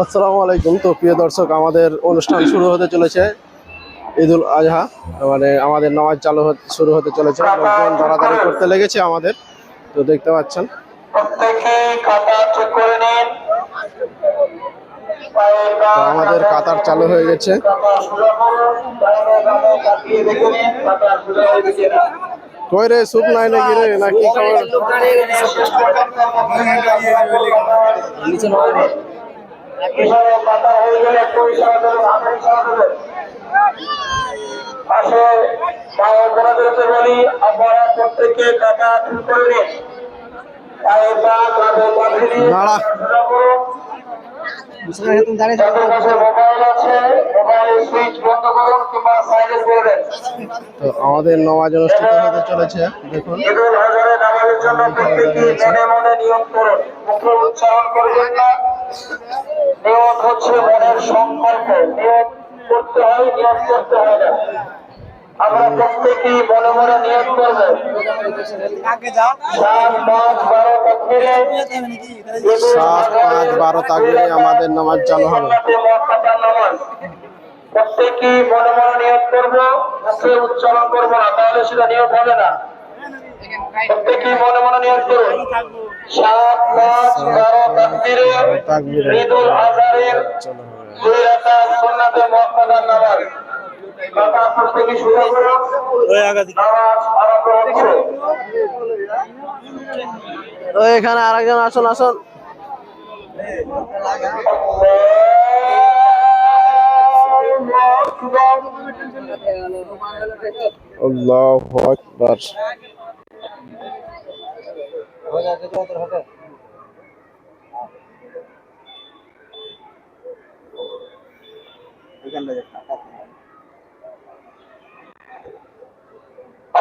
আসসালামু আলাইকুম। তো প্রিয় দর্শক, আমাদের অনুষ্ঠান শুরু হতে চলেছে ঈদুল আজহা, মানে আমাদের নামাজ শুরু হতে চলেছে। লোকজন দরাদারি করতে লেগেছে আমাদের, তো দেখতে পাচ্ছেন। তো আমাদের কাতার চালু হয়ে গেছে। কই রে, সুপ নাই নাকি রে, নাকি খবর? প্রত্যেকে টাকা করে নিন। নাড়া তো আমাদের নামাজ অনুষ্ঠিত হতে চলেছে। দেখুন, নামাজের জন্য প্রত্যেকে মনে মনে নিয়ম করুন, মুখে উচ্চারণ করবেন না। নিয়ম হচ্ছে মনের সংকল্প, নিয়ম করতে হয়, নিয়ম করতে হয় না। আমরা প্রত্যেকেই মনে মনে নিয়ম করবো। 7-5-12 তাকবীরে আমাদের নামাজ চালু হবে। প্রত্যেকেই মনে মনে নিয়ম করবো, মুখে উচ্চারণ করবো না, তাহলে সেটা নিয়ম হবে না। প্রত্যেকেই মনে মনে নিয়ম করুন। 7-5-12 তাকবীরে ঈদুল আজহার 2 রাকাত সুন্নাতে মুআক্কাদার নামাজ। কথা প্রত্যেকেই শুরু করুন। নামাজ আরম্ভ হচ্ছে। তো এখানে আরেকজন আসুন। আল্লাহু আকবার।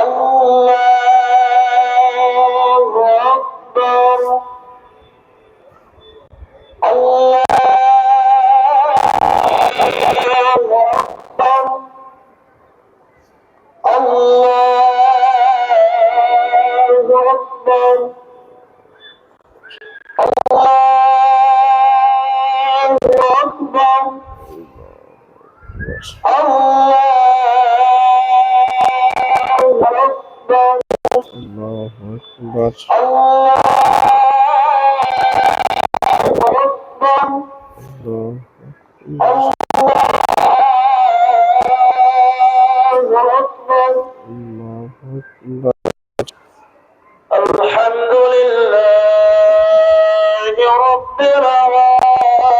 আল্লাহু আকবার। الحمد لله رب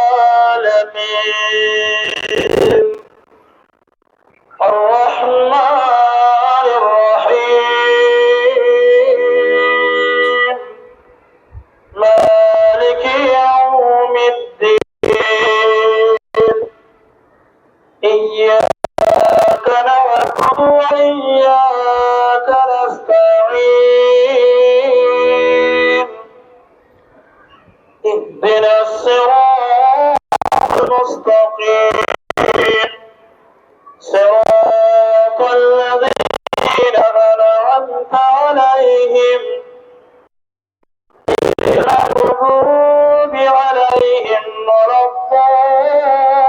العالمين الرحمن الرحيم مالك يوم الدين إياك نعبد وإياك نستعين اهدنا الصراط المستقيم صراط الذين أنعمت عليهم غير المغضوب عليهم ولا الضالين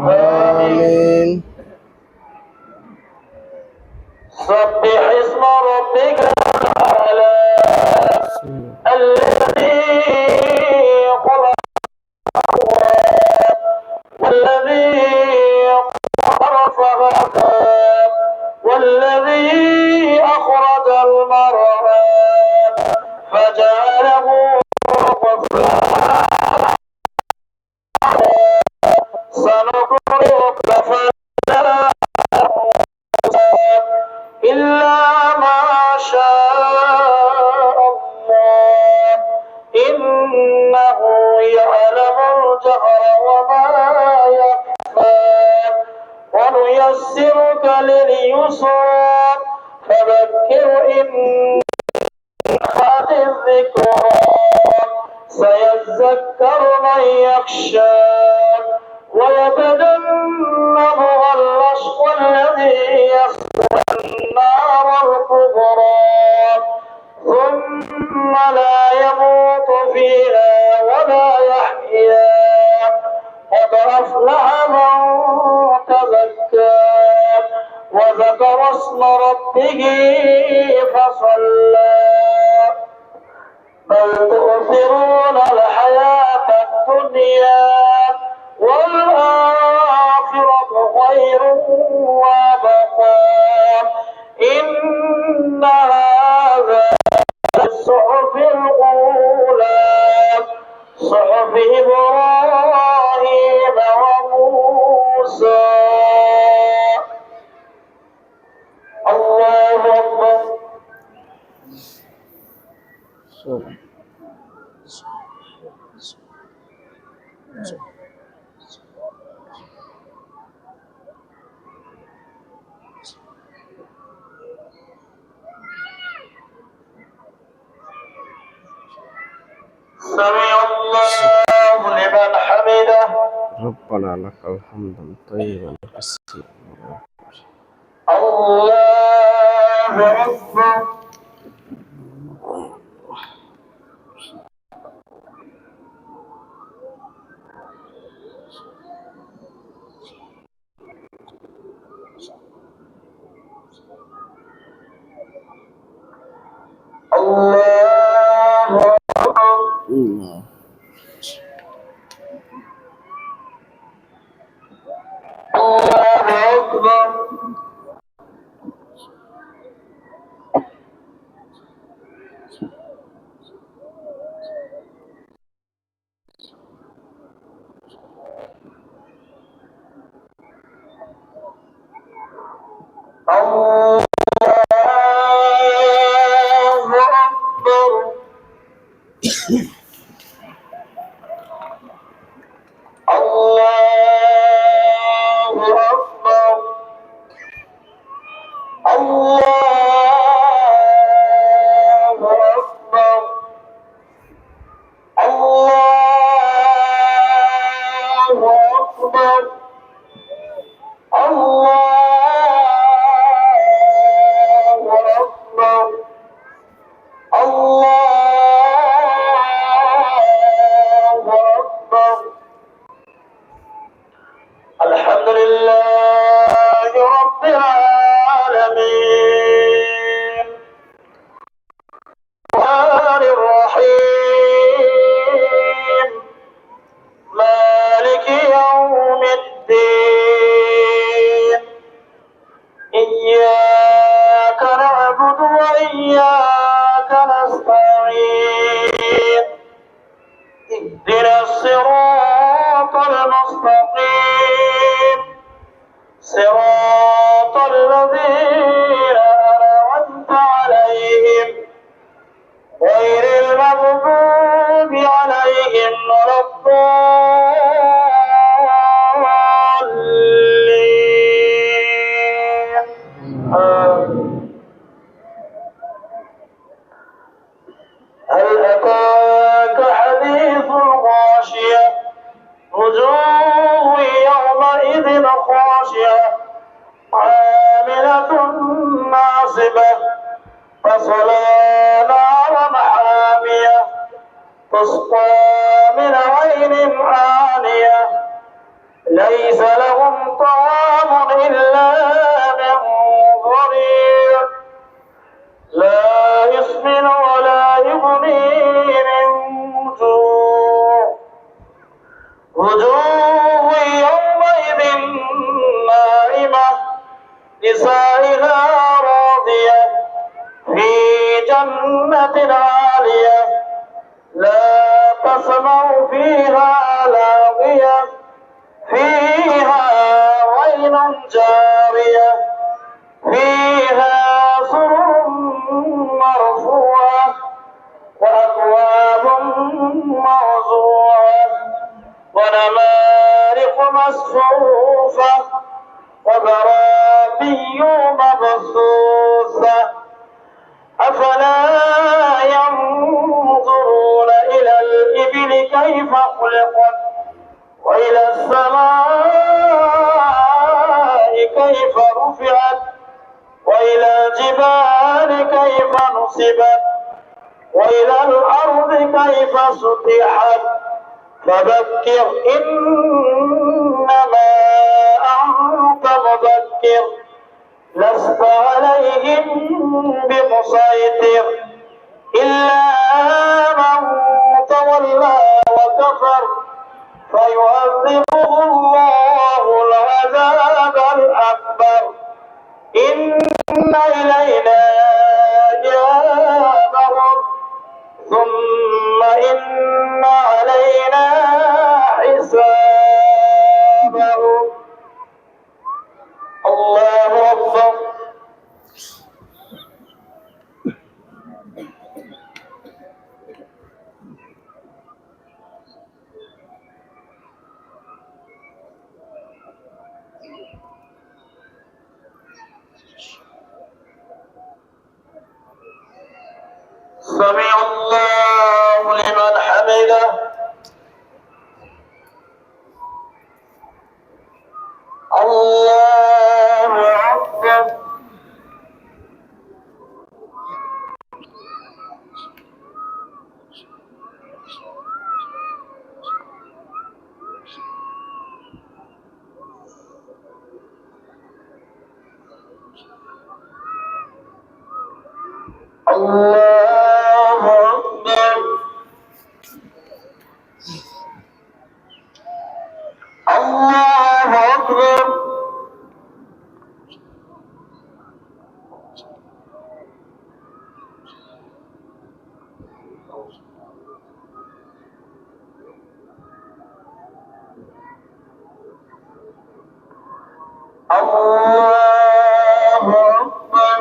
آمين. سبح اسم ربك الأعلى الذي خلق والذي قدر فهدى والذي أخرج المرعى فجعله غثاء سنقرئك فلا إلا ما شاء الله إنه يعلم الجهر وما يخفى ونيسرك لليسرى فذكر إن نفعت الذكرى سيذكر من يخشى ويتجنبها الأشقى الذي يصلى النار ذكر اسم ربه فصلى بل تؤثرون الحياة الدنيا والآخرة خير وأبقى إن هذا الصحف الأولى صحف إبراهيم وموسى. الله أكبر. سمع الله لمن حمده. ربنا لك الحمد طيبا كثيرا. الله أكبر. الله أكبر. الله أكبر. الله أكبر. الله أكبر. الله أكبر. الله أكبر. الله أكبر. الله أكبر. الحمد لله رب العالمين الرحمن الرحيم مالك يوم الدين إياك نعبد وإياك نستعين اهدنا الصراط المستقيم صراط الذين أنعمت عليهم غير المغضوب عليهم ولا الضالين. هل أتاك حديث الغاشية وجوه يومئذ خاشعة عاملة ناصبة تصلى نارا حامية تسقى من عين آنية ليس لهم طعام إلا من ضريع لا يسمن ولا يغني من جوع وجوه يومئذ ناعمة لسعيها راضية في جنة عالية لا تسمع فيها لاغية فيها عين جارية فيها سرر مرفوعة وأكواب موضوعة ونمارق مصفوفة وزرابي مبثوثة أفلا ينظرون إلى الإبل كيف خلقت وإلى السماء كيف رفعت وإلى الجبال كيف نصبت وإلى الأرض كيف سطحت فذكر إنما أنت مذكر لست عليهم بمسيطر إلا من تولى وكفر فيعذبه الله العذاب الأكبر إن إلينا إيابهم ثم إن علينا حسابهم الله أكبر سمع الله لمن حمده الله أكبر الله أكبر الله أكبر الله أكبر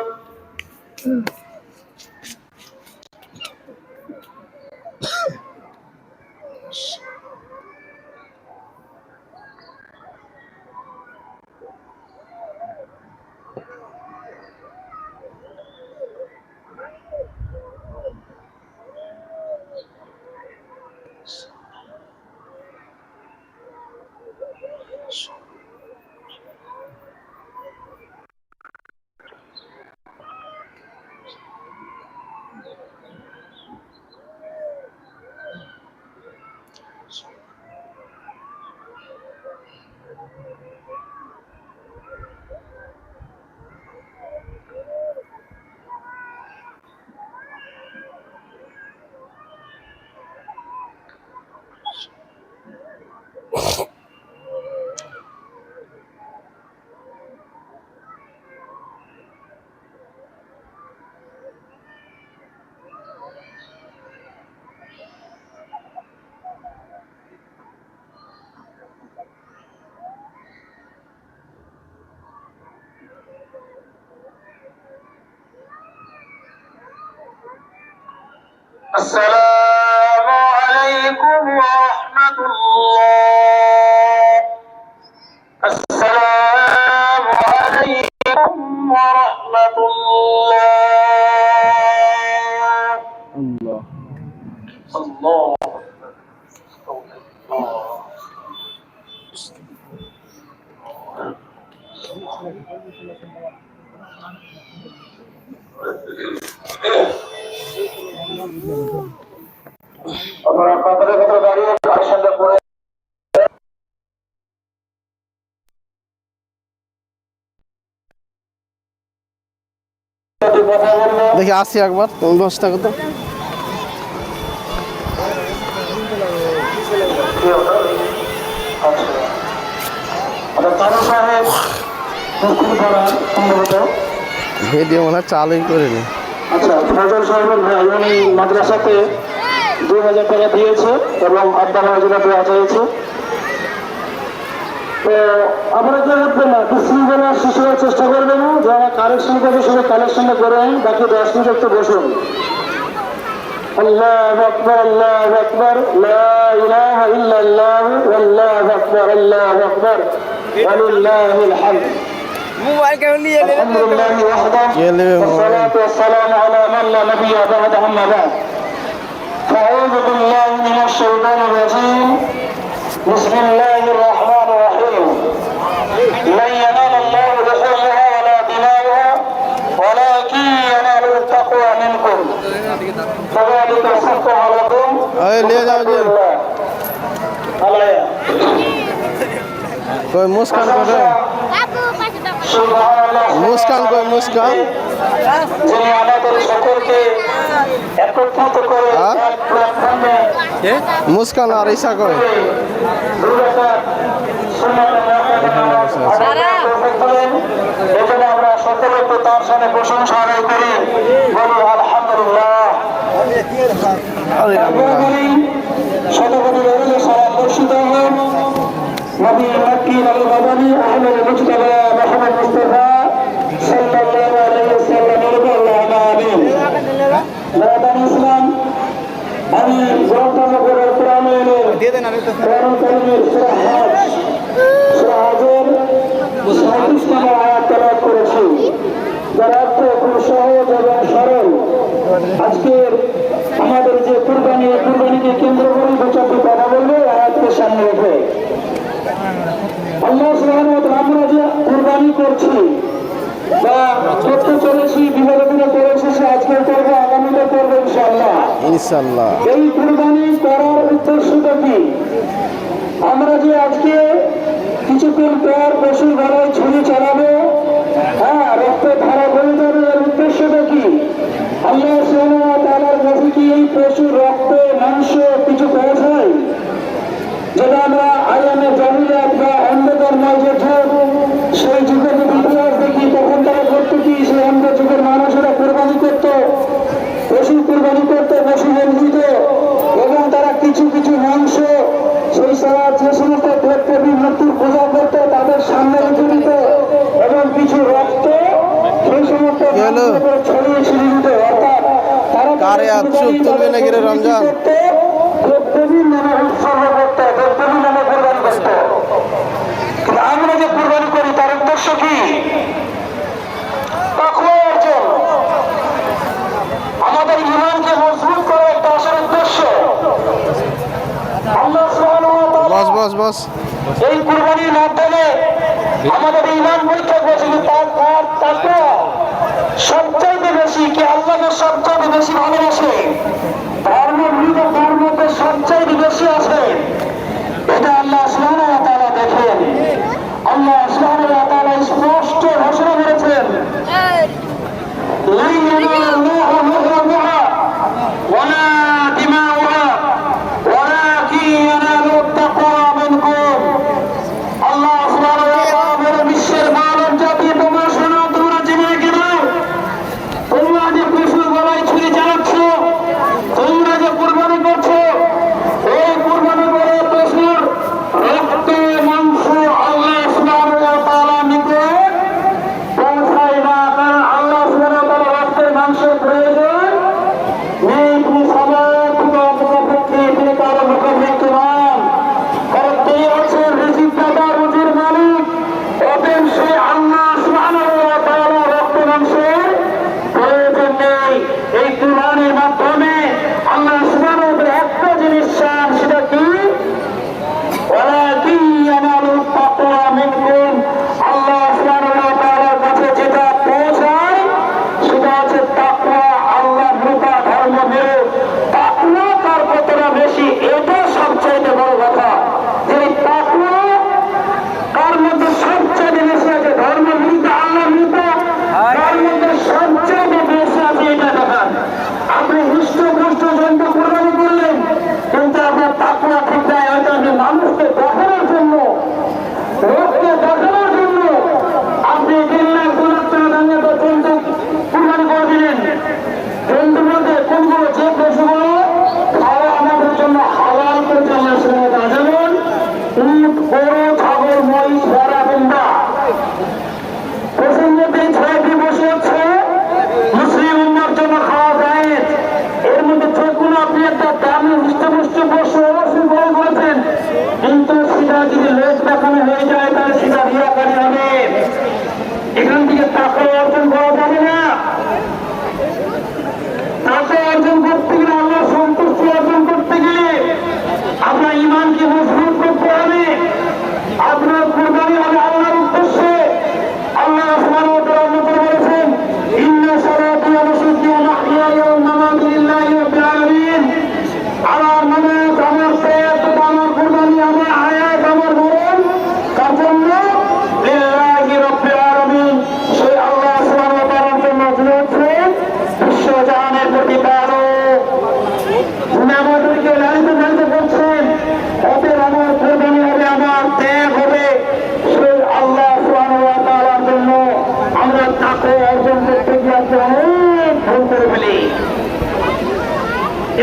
السلام عليكم ورحمة الله السلام عليكم ورحمة الله الله الله আপনারা কাতারে কাতারে দাঁড়িয়ে কালেকশনটা করে দেখি আসি একবার তুমি বসে থাকো তো। ভিডিও মনে হয় চালুই করিনি। আচ্ছা ফজল সাহেবের ভাই উনি মাদ্রাসাতে 2000 টাকা দিয়েছে এবং আড্ডা মজুরা দেওয়া চাইছে। তো আমরা কেউ উঠবেন না, বিশৃঙ্খলা সৃষ্টি করার চেষ্টা করবেন না। যারা কালেকশন করবে সবাই কালেকশনটা করে আন, বাকি 10 মিনিট একটু বসুন। আল্লাহু আকবার আল্লাহু আকবার লা ইলাহা ইল্লাল্লাহ আল্লাহু আকবার আল্লাহু আকবার ওয়ালিল্লাহিল হামদ। মোবাইল কেন নিয়ে এলেন? আলহামদুলিল্লাহি ওয়াহদাহু ওয়াসসালাতু ওয়াসসালামু আলা মান লা নাবিয়্যা বা'দাহু আম্মা বা'দ। আউযু বিল্লাহি মিনাশ শাইতানির রাজীম। বিসমিল্লাহির রাহমানির রাহিম। লা ইয়ানালুল্লাহু বিহুরুহা ওয়ালা দিমাউহা ওয়ালাকিন ইয়ানালুহু তাকওয়া মিনকুম। ফাযালিকা সাফহু লাকুম। এই নিয়ে যাও যে আলায়া কই মুস্কান করে সেই মহান আল্লাহ মুস্কান কই মুস্কান যিনি আমাদের সকলকে একত্রিত করে হ্যাঁ? এক প্ল্যাটফর্মে মুস্কান আর ঈশা কই এখানে আমরা সকলে একটু তার সামনে প্রশংসা আদায় করি বলি আলহামদুলিল্লাহ। আমরা বলি শতকোটি রইলে সারা বর্ষিত হন নবী মক্কি আল মাদানী আহমদ মুজতবা মুহাম্মদ মুস্তাফা সাল্লাল্লাহু আলাইহি ওয়াসাল্লামের উপর আল্লাহুম্মা আমিন। মাদানী ইসলাম আমি গ্রন্থনগর কোরআনে এনে কোরআন কারীমের সূরা হজের 37 নম্বর আয়াত তেলাওয়াত করেছি, যার অর্থ খুব সহজ এবং সরল। আজকের আমাদের যে কুরবানিকে কেন্দ্র করে দু চারটি কথা বলবো আয়াতকে সামনে রেখে। আল্লাহ সুবহানাহু ওয়া তাআলা আমরা যে কুরবানি করছি বা করতে চলেছি বিগত দিনে করেছি, সে আজকে করবো, আগামীতে করবো ইনশাআল্লাহ। ইনশাআল্লাহ। এই কুরবানি করার উদ্দেশ্যটা কি? আমরা যে আজকে কিছুক্ষণ পর পশুর গলায় ছুরি চালাবো, হ্যাঁ, রক্ত ধারা হয়ে যাবে, এর উদ্দেশ্যটা কি? আল্লাহ সুবহানাহু ওয়া তাআলার কাছে কি এই পশুর রক্ত মাংস কিছু পৌঁছায়? যেটা আমরা আয়ামে জাহিলিয়াত বা অন্ধকারময় যে যুগ, সেই যুগের যদি ইতিহাস দেখি তখন তারা করতো কি, সেই অন্ধ যুগের মানুষেরা কোরবানি করতো, পশু কোরবানি করতো, পশু বন্ধিত, এবং তারা কিছু কিছু মাংস সেই সময় যে সমস্ত দেবদেবী মূর্তির পূজা করতো তাদের সামনে রেখে দিত, এবং কিছু রক্ত সেই সমস্ত ছড়িয়ে ছিড়িয়ে দিত। অর্থাৎ তারা কারে আর চুপ তুলবে নাকি রে রমজান? দেবদেবীর নামে উৎসর্গ করতো, দেবদেবীর নামে কোরবানি করতো। কিন্তু আমরা যে কোরবানি করি তার উদ্দেশ্য কি? তাকওয়া অর্জন, আমাদের ঈমানকে মজবুত করা একটা আসল উদ্দেশ্য। আল্লাহ সুবহানাহু ওয়া তাআলা বস বস বস এই কুরবানির মাধ্যমে আমাদের ঈমান পরীক্ষা করেছে যে তার তাকওয়া সবচাইতে বেশি, কি আল্লাহকে সবচাইতে বেশি ভালোবাসে, ধর্মবিদ তার মধ্যে সবচাইতে বেশি আছে, এটা আল্লাহ সুবহানাহু ওয়া তাআলা দেখেন। আল্লাহ সুবহানাহু ওয়া তাআলা স্পষ্ট ঘোষণা করেছেন, লা ইয়ানালুহু লুহুমুহা ওয়ালা দিমাউহা ওয়ালাকিন ইয়ানালুহু তাকওয়া মিনকুম। আল্লাহ সুবহানাহু ওয়া তাআলা বিশ্বের মানব জাতি তোমরা শোনো,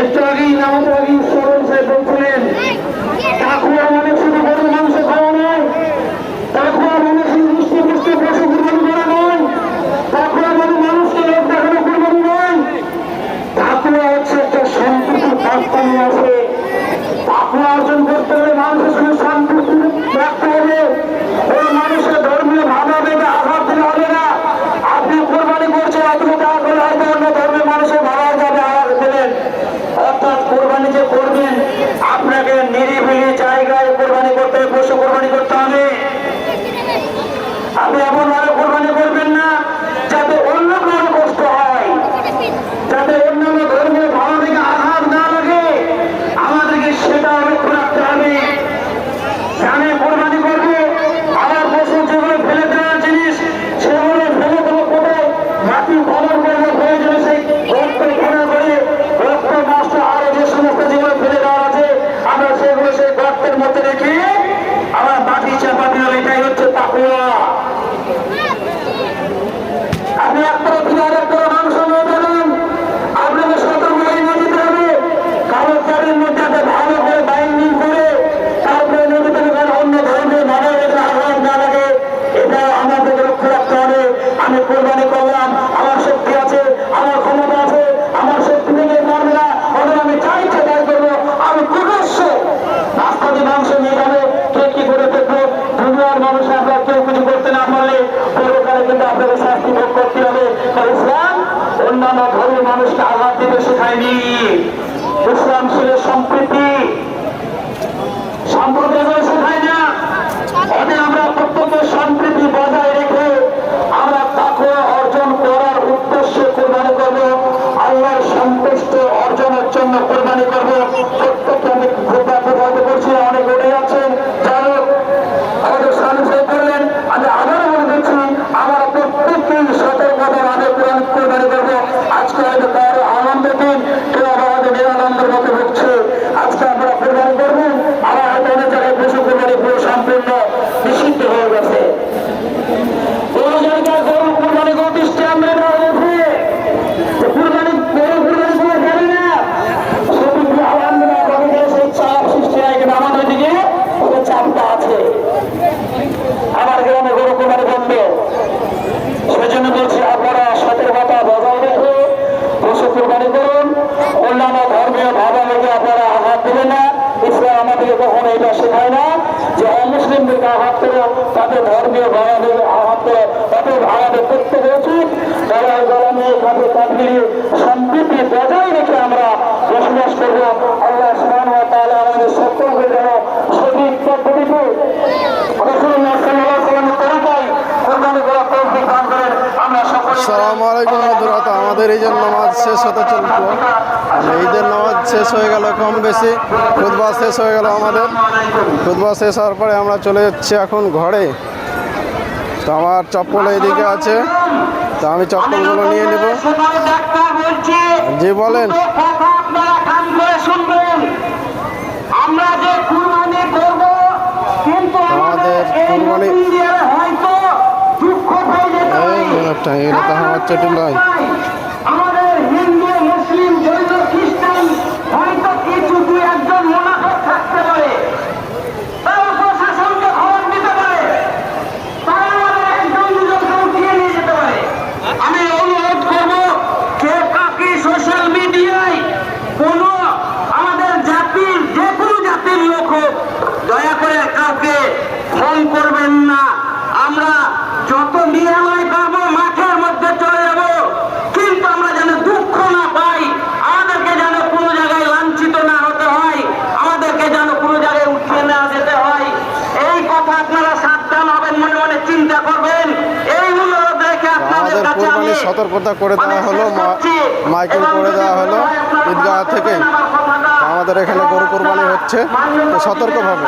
একটু আগেই নামাজ আগেই সরল সাহেব বলছিলেন তাকুয়া মানে শুধু গরুর মাংস খাওয়া নয়, তাকুয়া মানে শুধু হৃষ্টপুষ্ট পশু কুরবানি করা নয়, তাকুয়া মানে মানুষকে লোক দেখানো কুরবানি নয়, তাকুয়া হচ্ছে একটা সম্পর্কের বার্তা নিয়ে আসে। তাকুয়া অর্জন করতে হলে মানুষের সঙ্গে সম্পর্ক রাখতে হবে, ওই মানুষের ধর্মীয় ভাবাবেগে আঘাত দিলে হবে না। আপনি কোরবানি করছেন, আপনি টাকা করে হয়তো অন্য ধর্মের মানুষের ভাড়া যাবে আঘাত দেবেন। অর্থাৎ কোরবানি যে করবেন আপনাকে নিরিবিলি জায়গায় কোরবানি করতে হবে, পশু কোরবানি করতে হবে। আপনি এমন ভাবে কোরবানি করবেন না যাতে অন্য কারো কষ্ট হয়, যাতে অন্যান্য ধর্মের ভালো থেকে আঘাত না লাগে, আমাদেরকে সেটা লক্ষ্য রাখতে হবে। আমি কোরবানি করবো, আমার পশু যেগুলো ফেলে দেওয়ার জিনিস সেগুলো ফেলে দেবো কোথায়, মাটি খনন করবো, প্রয়োজনে সেই রক্ত খনন করে রক্ত নষ্ট আরো যে সমস্ত যেগুলো ফেলে দেওয়া আছে আমরা সেগুলো সেই গর্তের মধ্যে রেখে আমার মাটি চাপা দিলাম। এটাই হচ্ছে তাকুয়া। আপনি একটা আরেকটা মাংস নিয়ে দেবেন, আপনাকে সতর্ক হয়ে নিয়ে যেতে হবে। কারো গাড়ির মধ্যে একটা ভালো করে বাইন্ডিং করে তারপরে নিয়ে যেতে হবে, কারণ অন্য ধর্মের ভালো এটা আঘাত না লাগে, এটা আমাদেরকে লক্ষ্য রাখতে হবে। আমি কোরবানি করলাম, আমার শক্তি আছে, আমার ক্ষমতা আছে, আমার শক্তি থেকে পারবে না, অথবা আমি চাই তাই করবো। আমি প্রকাশ্য রাস্তা দিয়ে মাংস নিয়ে যাবে, কে কি করে দেখবো। দুনিয়ার মানুষ আপনার কেউ কিছু করতে না পারলে পরকালে কিন্তু আপনাকে শাস্তি ভোগ করতে হবে। কারণ ইসলাম অন্যান্য ধর্মের মানুষকে আঘাত দিতে শেখায়নি। ইসলাম ছিল সম্প্রীতি, সম্প্রদায় শেখায় না। এতে আমরা প্রত্যেকের সম্প্রীতি বজায় রেখে আমরা তাকওয়া অর্জন করার উদ্দেশ্যে কোরবানি করব, আল্লাহর সন্তুষ্ট অর্জনের জন্য কোরবানি করব। প্রত্যেককে আমি কোরবানি করছি, অনেক উঠে যাচ্ছেন, যাই হোক আমাদের সামনে করলেন। আমি আবারও বলে দিচ্ছি, আমরা প্রত্যেককেই সতর্কতার আগে কোরবানি করবো। আজকে হয়তো কারো আনন্দের দিন, কেউ আবার হয়তো নিরানন্দের মতো হচ্ছে। আজকে আমরা কোরবানি করবেন, আবার হয়তো অনেক জায়গায় পশু কোরবানি পুরো সম্পূর্ণ নিষিদ্ধ হয়ে গেছে। এই জায়গায় গরু কোরবানি করতে আমরা কোরবানি গরু কোরবানি করে ফেলে না, সেটি আলহামদুলিল্লাহ সেই চাপ সৃষ্টি হয়, কিন্তু আমাদের দিকে সেই চাপটা আছে। আমার গ্রামে গরু কোরবানি করবে, সেজন্য বলছি আপনারা সতর্কতা বজায় রেখে পশু কোরবানি করুন। অন্যান্য ধর্মীয় ভাবাবেগে আপনারা আঘাত দেবেন না। ইসলাম আমাদেরকে কখনো এটা শেখায় না যে অমুসলিমদেরকে আঘাত করে, তাদের ধর্মীয় ভাবাবেগে আঘাত করে। অতএব আমাদের প্রত্যেক উচিত গলায় গলা নিয়ে কাঁধে কাঁধ মিলিয়ে সম্প্রীতি বজায় রেখে আমরা বসবাস করবো। আল্লাহ সুবহানাহু ওয়া তাআলা আমাদের সকলকে যেন সঠিক পদ্ধতিতে রাসূলুল্লাহ সাল্লাল্লাহু আলাইহি ওয়াসাল্লামের তরিকায় কোরবানি করার তৌফিক দান করেন। আমরা সকলে আসসালামু আলাইকুম বন্ধুরা। তো আমাদের এই যে নামাজ শেষ হতে চলছিল, ঈদের নামাজ শেষ হয়ে গেল, কম বেশি খুতবা শেষ হয়ে গেল। আমাদের খুতবা শেষ হওয়ার পরে আমরা চলে যাচ্ছি এখন ঘরে। তো আমার চপ্পল এইদিকে আছে, তো আমি চপ্পলগুলো নিয়ে নেব। জি বলেন। আমরা যে কুরবানি করব, কিন্তু আমাদের কুরবানি হয়তো দুঃখ হয়ে যেতে আমার চটুলাই আমাদের হিন্দু মুসলিম জৈন খ্রিস্টান হয়তো কিছু দুই একজন মুনাফিক থাকতে পারে, তারা প্রশাসনকে খবর দিতে পারে, তারা আমাদের একজন দুজনকে উঠিয়ে নিয়ে যেতে পারে। আমি অনুরোধ করবো, কেউ কাকে সোশ্যাল মিডিয়ায় কোনো আমাদের জাতির যে কোনো জাতির লোক হোক, দয়া করে কাউকে ফোন করবেন না। আমরা যত নিরাময় পাবো মাঠের মধ্যে চলে যাব, কিন্তু আমরা যেন দুঃখ না পাই, আমাদেরকে যেন কোনো জায়গায় লাঞ্ছিত না হতে হয়, আমাদেরকে যেন কোনো জায়গায় উঠিয়ে না যেতে হয়। এই কথা আপনারা সাবধান হবেন, মনে মনে চিন্তা করবেন। এই অনুরোধ রেখে আপনাদের কাছে আমি সতর্কতা করে দেওয়া হলো, মাইকিং করে দেওয়া হলো ঈদগাহ থেকে। আমাদের এখানে গরু কোরবানি হচ্ছে, তো সতর্কভাবে।